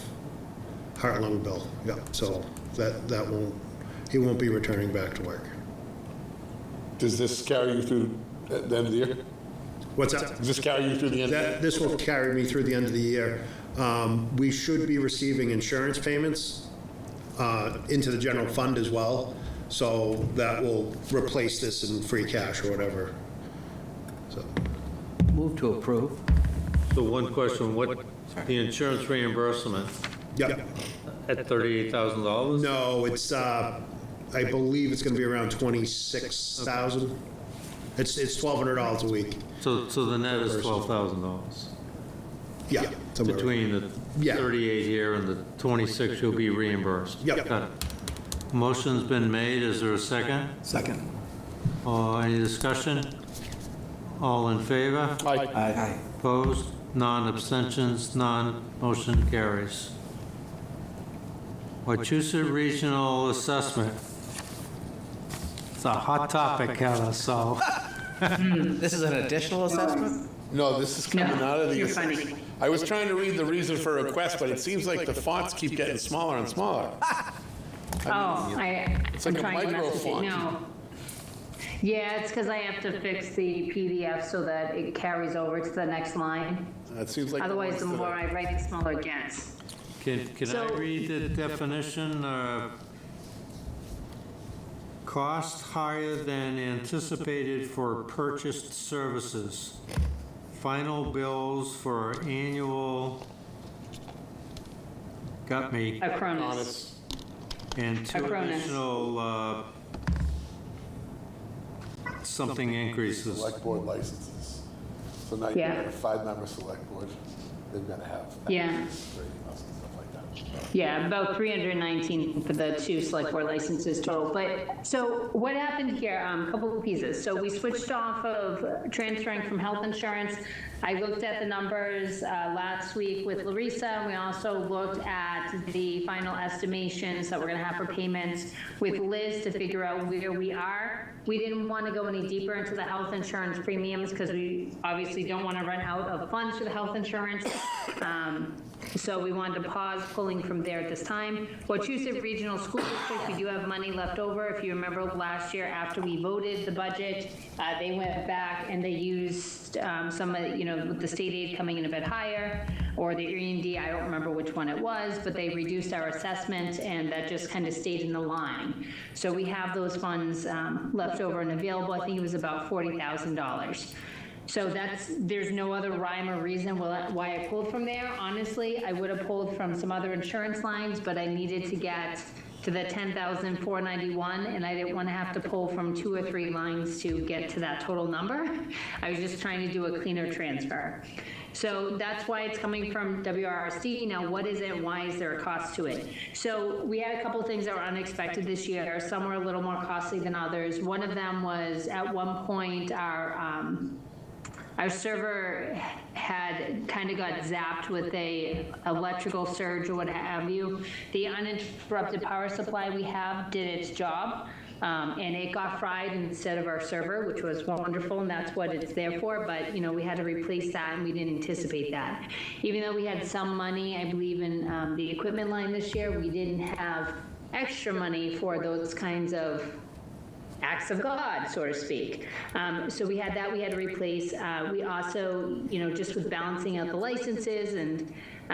heart lung bill. Yeah, so that he won't be returning back to work. Does this carry you through the end of the year? What's that? Does this carry you through the end of the year? This will carry me through the end of the year. We should be receiving insurance payments into the general fund as well, so that will replace this in free cash or whatever. So, Move to approve. So one question, what, the insurance reimbursement yeah. at $38,000? No, it's, I believe it's going to be around 26,000. It's $1,200 a week. So the net is $12,000 Yeah. somewhere around. between the Yeah. 38 here and the 26 you'll be reimbursed? Yep. Got it. Motion's been made, is there a second? Second. Any discussion? All in favor? Aye. Aye. Opposed? None, abstentions, none, motion carries. Wachusett Regional Assessment. It's a hot topic, Heather, so. This is an additional assessment? No, this is coming out of the. You're funny. I was trying to read the reason for request, but it seems like the fonts keep getting smaller and smaller. It's like I'm a trying to micro mess with it font. now. Yeah, it's because I have to fix the PDF so that it carries over to the next line. It seems like. Otherwise, the ones that more I write, the smaller it gets. Can I So- read the definition? Cost higher than anticipated for purchased services. Final bills for annual, got me, Acronis. Honest. and two Acronis. additional, something increases. Select board licenses. So now you've Yeah. got a 5-member select board. They're gonna have. Yeah. rating us and stuff like that. Yeah, about 319 for the 2 select board licenses total. But, so what happened here, a couple of pieces. So we switched off of transferring from health insurance. I looked at the numbers last week with Larissa, and we also looked at the final estimations that we're gonna have for payments with Liz to figure out where we are. We didn't want to go any deeper into the health insurance premiums because we obviously don't want to run out of funds for the health insurance. So we wanted to pause pulling from there at this time. Wachusett Regional School District, we do have money left over. If you remember last year after we voted the budget, they went back and they used some of, with the state aid coming in a bit higher, or the E&D, I don't remember which one it was, but they reduced our assessment and that just kind of stayed in the line. So we have those funds left over and available. I think it was about $40,000. So there's no other rhyme or reason why I pulled from there. Honestly, I would have pulled from some other insurance lines, but I needed to get to the $10,491, and I didn't want to have to pull from 2 or 3 lines to get to that total number. I was just trying to do a cleaner transfer. So that's why it's coming from WRC. Now, what is it? Why is there a cost to it? So we had a couple of things that were unexpected this year. Some were a little more costly than others. One of them was at one point our server had kind of got zapped with a electrical surge or what have you. The uninterrupted power supply we have did its job, and it got fried instead of our server, which was wonderful, and that's what it's there for. But we had to replace that, and we didn't anticipate that. Even though we had some money, I believe, in the equipment line this year, we didn't have extra money for those kinds of acts of God, so to speak. So we had that we had to replace. We also, just with balancing out the licenses and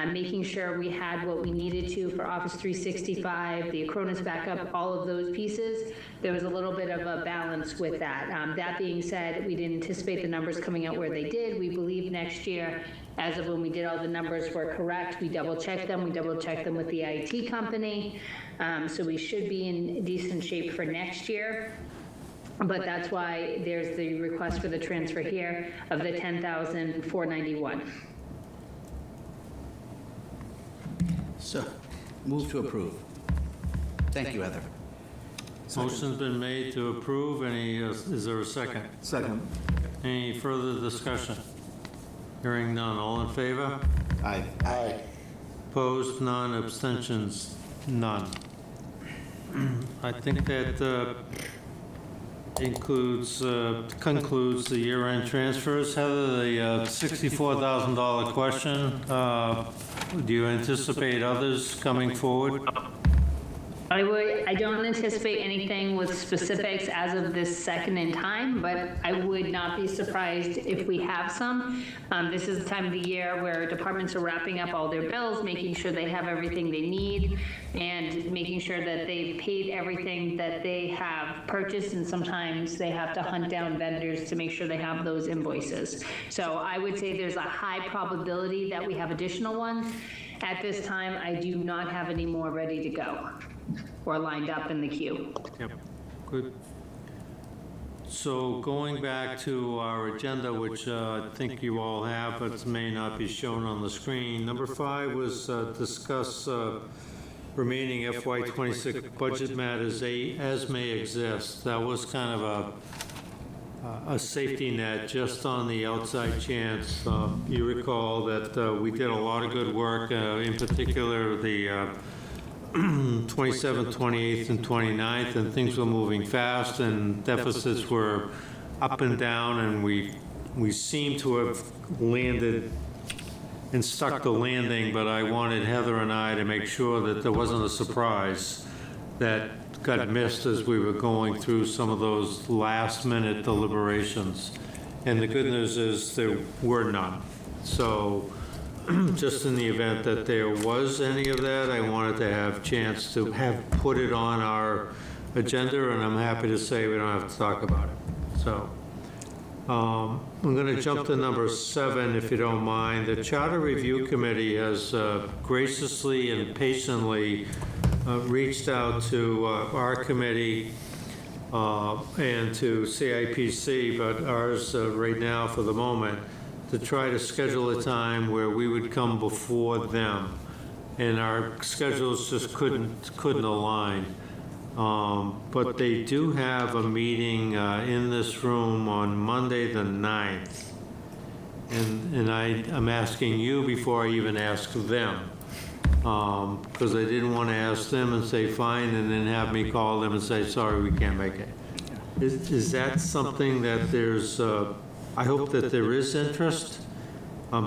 making sure we had what we needed to for Office 365, the Acronis backup, all of those pieces. There was a little bit of a balance with that. That being said, we didn't anticipate the numbers coming out where they did. We believe next year, as of when we did all the numbers, were correct. We double-checked them. We double-checked them with the IT company. So we should be in decent shape for next year. But that's why there's the request for the transfer here of the $10,491. So, move to approve. Thank you, Heather. Motion's been made to approve. Is there a second? Second. Any further discussion? Hearing none. All in favor? Aye. Aye. Opposed? None. Abstentions? None. I think that concludes the year-end transfers. Heather, the $64,000 question, do you anticipate others coming forward? I don't anticipate anything with specifics as of this second in time, but I would not be surprised if we have some. This is the time of the year where departments are wrapping up all their bills, making sure they have everything they need, and making sure that they've paid everything that they have purchased, and sometimes they have to hunt down vendors to make sure they have those invoices. So I would say there's a high probability that we have additional ones. At this time, I do not have any more ready to go or lined up in the queue. Yep, good. So going back to our agenda, which I think you all have, but may not be shown on the screen. Number 5 was discuss remaining FY26 budget matters as may exist. That was kind of a safety net just on the outside chance. You recall that we did a lot of good work, in particular the 27th, 28th, and 29th, and things were moving fast, and deficits were up and down, and we seem to have landed and stuck the landing, but I wanted Heather and I to make sure that there wasn't a surprise that got missed as we were going through some of those last-minute deliberations. And the good news is there were none. So just in the event that there was any of that, I wanted to have a chance to have put it on our agenda, and I'm happy to say we don't have to talk about it. So I'm going to jump to number 7, if you don't mind. The Charter Review Committee has graciously and patiently reached out to our committee and to CIPC, but ours right now for the moment, to try to schedule a time where we would come before them. And our schedules just couldn't align. But they do have a meeting in this room on Monday the 9th. And I'm asking you before I even ask them. Because I didn't want to ask them and say fine, and then have me call them and say, sorry, we can't make it. Is that something that there's, I hope that there is interest,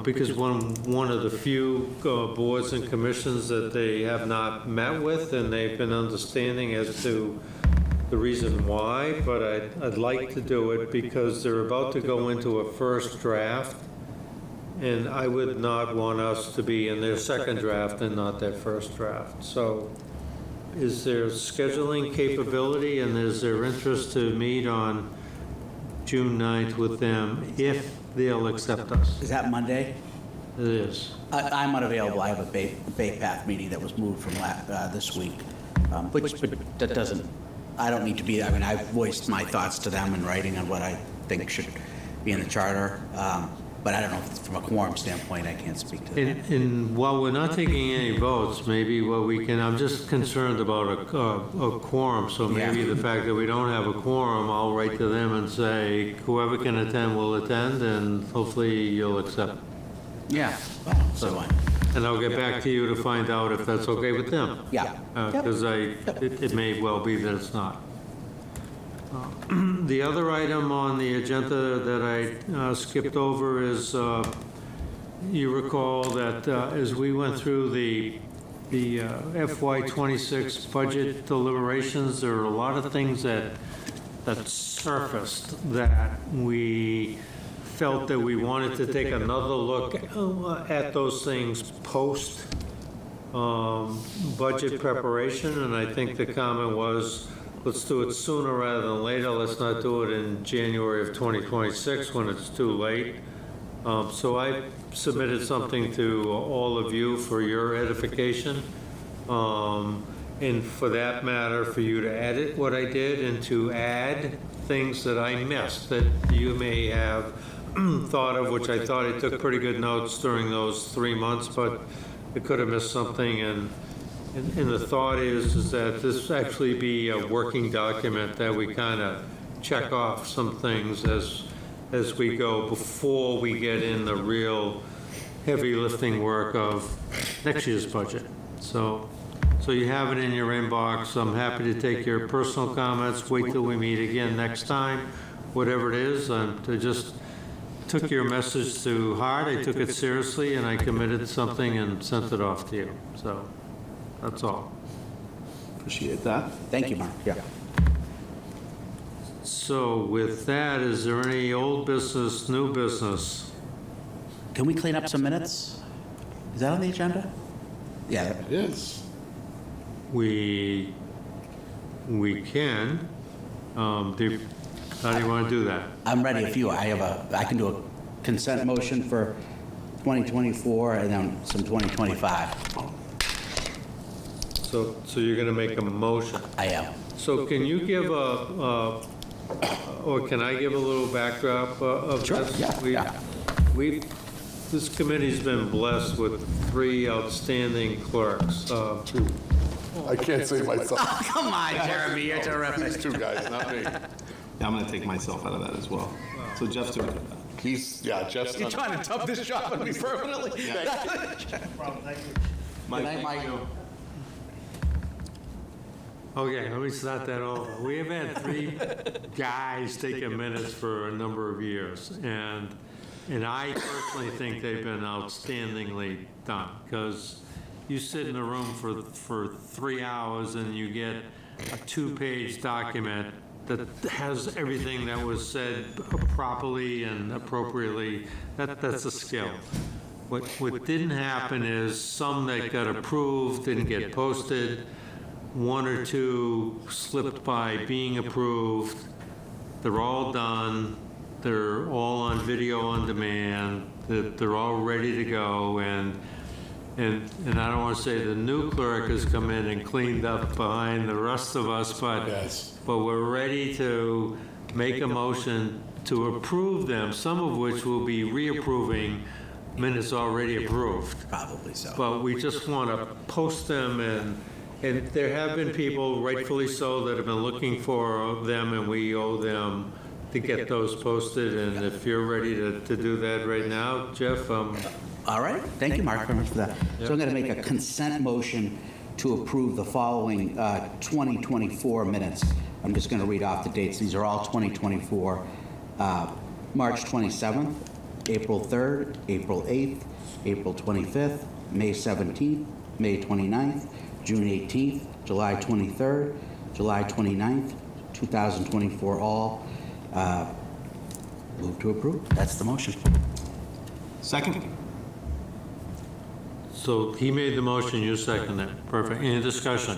because one of the few boards and commissions that they have not met with, and they've been understanding as to the reason why, but I'd like to do it because they're about to go into a first draft, and I would not want us to be in their second draft and not their first draft. So is there scheduling capability, and is there interest to meet on June 9th with them if they'll accept us? Is that Monday? It is. I'm unavailable. I have a Bay Path meeting that was moved from this week, but that doesn't, I don't need to be there. I mean, I've voiced my thoughts to them in writing on what I think should be in the charter, but I don't know, from a quorum standpoint, I can't speak to that. And while we're not taking any votes, maybe what we can, I'm just concerned about a quorum, so maybe Yeah. the fact that we don't have a quorum, I'll write to them and say, whoever can attend will attend, and hopefully you'll accept. Yeah, so on. And I'll get back to you to find out if that's okay with them. Yeah. Because it may well be that it's not. The other item on the agenda that I skipped over is, you recall that as we went through the FY26 budget deliberations, there are a lot of things that surfaced that we felt that we wanted to take another look at those things post budget preparation, and I think the comment was, let's do it sooner rather than later. Let's not do it in January of 2026 when it's too late. So I submitted something to all of you for your edification. And for that matter, for you to edit what I did and to add things that I missed that you may have thought of, which I thought I took pretty good notes during those 3 months, but I could have missed something. And the thought is that this actually be a working document that we kind of check off some things as we go before we get in the real heavy lifting work of next year's budget. So you have it in your inbox. I'm happy to take your personal comments. Wait till we meet again next time, whatever it is. I just took your message to heart. I took it seriously, and I committed something and sent it off to you. So that's all. Appreciate that. Thank you, Mark, yeah. So with that, is there any old business, new business? Can we clean up some minutes? Is that on the agenda? Yeah, Yes. We can. How do you want to do that? I'm ready if you, I can do a consent motion for 2024 and then some 2025. So you're going to make a motion. I am. So can you give or can I give a little backdrop of Sure, this? yeah. This committee's been blessed with 3 outstanding clerks. I can't say myself. Come on, Jeremy, you're These terrific. 2 guys, not me. Yeah, I'm gonna take myself out of that as well. So Jeff's doing that. Jeff's You're done. trying to dump this job on me permanently? Mike, Good night, Mike. Okay, let me start that over. We have had 3 guys taking minutes for a number of years, and I personally think they've been outstandingly done, because you sit in a room for 3 hours and you get a 2-page document that has everything that was said properly and appropriately. That's a skill. What didn't happen is some that got approved didn't get posted. 1 or 2 slipped by being approved. They're all done. They're all on video on demand. They're all ready to go. And I don't want to say the new clerk has come in and cleaned up behind the rest of us, but Yes. we're ready to make a motion to approve them, some of which will be reapproving minutes already approved. Probably so. But we just want to post them, and there have been people, rightfully so, that have been looking for them, and we owe them to get those posted. And if you're ready to do that right now, Jeff, All right, thank you, Mark, very much for that. So I'm going to make a consent motion to approve the following 2024 minutes. I'm just going to read off the dates. These are all 2024. March 27th, April 3rd, April 8th, April 25th, May 17th, May 29th, June 18th, July 23rd, July 29th, 2024 all. Move to approve. That's the motion. Second? so he made the motion, you second it. Perfect. Any discussion?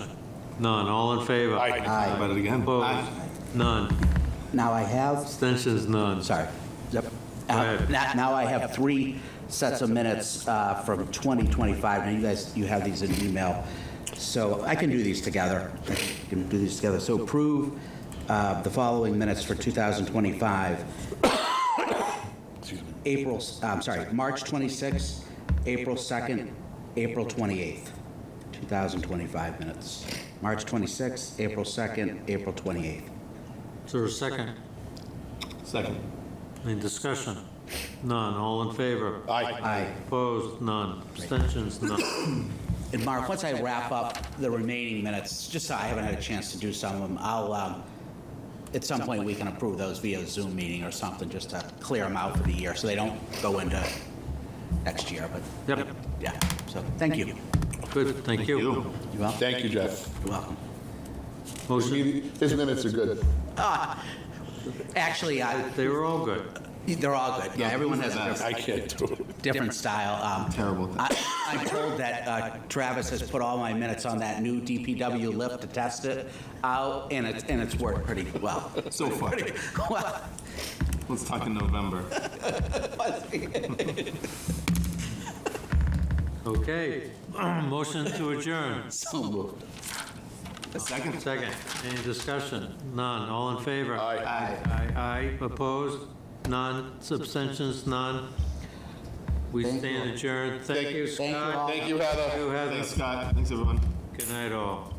None. All in favor? Aye. How about it again? Opposed? Aye. None. Now I have Abstentions? None. Sorry. Yep. ahead. Now I have 3 sets of minutes from 2025. Now you guys, you have these in email. So I can do these together. So approve the following minutes for 2025. March 26th, April 2nd, April 28th, 2025 minutes. March 26th, April 2nd, April 28th. Is there a second? Second. Any discussion? None. All in favor? Aye. Aye. Opposed? None. Abstentions? None. And Mark, once I wrap up the remaining minutes, just so I haven't had a chance to do some of them, I'll, at some point, we can approve those via Zoom meeting or something, just to clear them out for the year, so they don't go into next year, but, Yep. yeah. So, thank you. Good. Thank you. You welcome. Thank you, Jeff. You're welcome. Motion. His minutes are good. Actually, They were all good. They're all good. Yeah, everyone has a I can't do it. different style. Terrible. I'm told that Travis has put all my minutes on that new DPW lift to test it out, and it's worked pretty well. So far. Well, Let's talk in November. Okay, motion to adjourn. so moved. Second. Second, any discussion? None, all in favor? Aye. Aye. Aye, opposed? None, abstentions, none. We Thank stand you. adjourned. Thank you, Thank you Scott. all. Thank you, Heather. Thank you, Heather. Thanks, Scott. Thanks, everyone. Good night, all.